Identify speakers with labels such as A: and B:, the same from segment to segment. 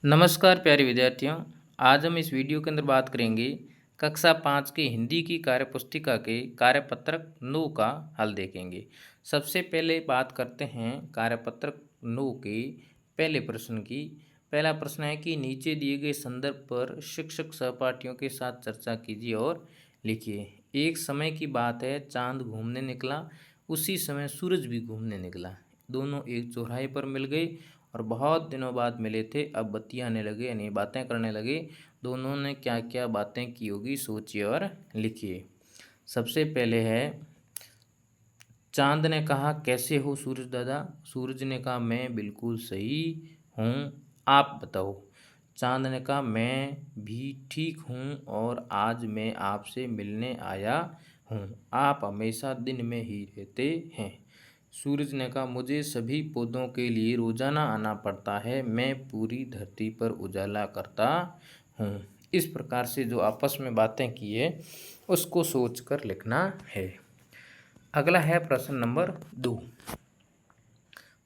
A: नमस्कार प्यारे विद्यार्थियों। आज हम इस वीडियो के अंदर बात करेंगे कक्षा 5 की हिंदी की कार्यपुस्तिका के कार्यपत्रक 9 का हल देखेंगे। सबसे पहले बात करते हैं कार्यपत्रक 9 के पहले प्रश्न की। पहला प्रश्न है कि नीचे दिए गए संदर्भ पर शिक्षक सहपाठियों के साथ चर्चा कीजिए और लिखिए। एक समय की बात है, चांद घूमने निकला, उसी समय सूरज भी घूमने निकला। दोनों एक चौराहे पर मिल गए और बहुत दिनों बाद मिले थे। अब बतियाने लगे यानी बातें करने लगे। दोनों ने क्या क्या बातें की होगी, सोचिए और लिखिए। सबसे पहले है, चांद ने कहा कैसे हो सूरज दादा। सूरज ने कहा मैं बिल्कुल सही हूँ, आप बताओ। चांद ने कहा मैं भी ठीक हूँ और आज मैं आपसे मिलने आया हूँ। आप हमेशा दिन में ही रहते हैं। सूरज ने कहा मुझे सभी पौधों के लिए रोजाना आना पड़ता है, मैं पूरी धरती पर उजाला करता हूँ। इस प्रकार से जो आपस में बातें की है उसको सोचकर लिखना है। अगला है प्रश्न नंबर 2।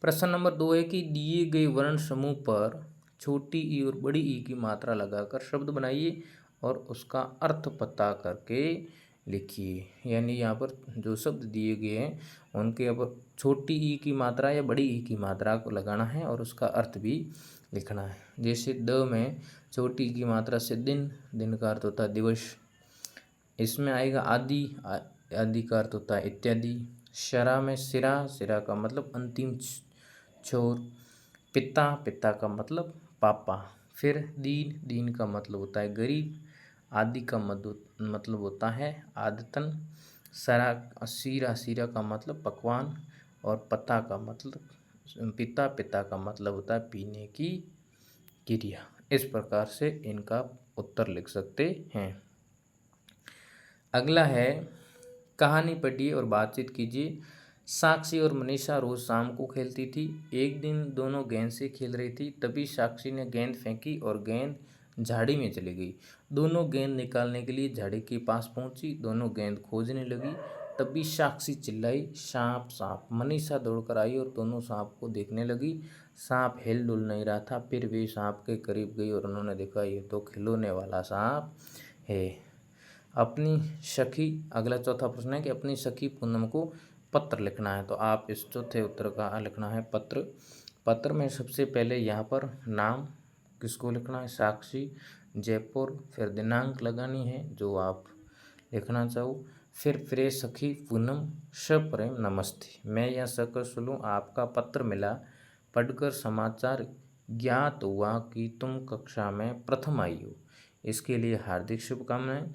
A: प्रश्न नंबर 2 है कि दिए गए वर्ण समूह पर छोटी ई और बड़ी ई की मात्रा लगाकर शब्द बनाइए और उसका अर्थ पता करके लिखिए। यानी यहाँ पर जो शब्द दिए गए हैं उनके ऊपर छोटी ई की मात्रा या बड़ी ई की मात्रा को लगाना है और उसका अर्थ भी लिखना है। जैसे द में छोटी ई की मात्रा से दिन, दिन का अर्थ होता है दिवस। इसमें आएगा आदि, आदि का अर्थ होता है इत्यादि। शरा में सिरा, सिरा का मतलब अंतिम छोर। पिता, पिता का मतलब पापा। फिर दीन, दीन का मतलब होता है गरीब। आदि का मतलब होता है आदतन। सरा, सीरा, सीरा का मतलब पकवान। और पता का मतलब पिता, पिता का मतलब होता है पीने की क्रिया। इस प्रकार से इनका उत्तर लिख सकते हैं। अगला है, कहानी पढ़िए और बातचीत कीजिए। साक्षी और मनीषा रोज शाम को खेलती थी। एक दिन दोनों गेंद से खेल रही थी, तभी साक्षी ने गेंद फेंकी और गेंद झाड़ी में चली गई। दोनों गेंद निकालने के लिए झाड़ी के पास पहुंची। दोनों गेंद खोजने लगी। तभी साक्षी चिल्लाई सांप सांप। मनीषा दौड़कर आई और दोनों सांप को देखने लगी। सांप हिल डुल नहीं रहा था। फिर वे सांप के करीब गई और उन्होंने देखा ये तो खिलौने वाला सांप है। अपनी सखी, अगला चौथा प्रश्न है कि अपनी सखी पूनम को पत्र लिखना है। तो आप इस चौथे उत्तर का लिखना है पत्र। पत्र में सबसे पहले यहाँ पर नाम किसको लिखना है, साक्षी, जयपुर। फिर दिनांक लगानी है जो आप लिखना चाहो। फिर प्रिय सखी पूनम, सप्रेम नमस्ते। मैं यह सकुशल हूँ, आपका पत्र मिला। पढ़कर समाचार ज्ञात हुआ कि तुम कक्षा में प्रथम आई हो। इसके लिए हार्दिक शुभकामनाएं।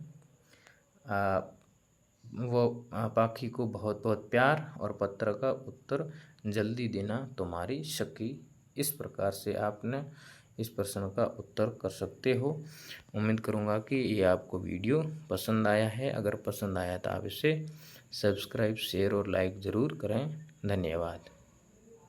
A: पाखी को बहुत बहुत प्यार और पत्र का उत्तर जल्दी देना तुम्हारी सखी। इस प्रकार से आपने इस प्रश्न का उत्तर कर सकते हो। उम्मीद करूँगा कि ये आपको वीडियो पसंद आया है। अगर पसंद आया तो आप इसे सब्सक्राइब, शेयर और लाइक ज़रूर करें। धन्यवाद।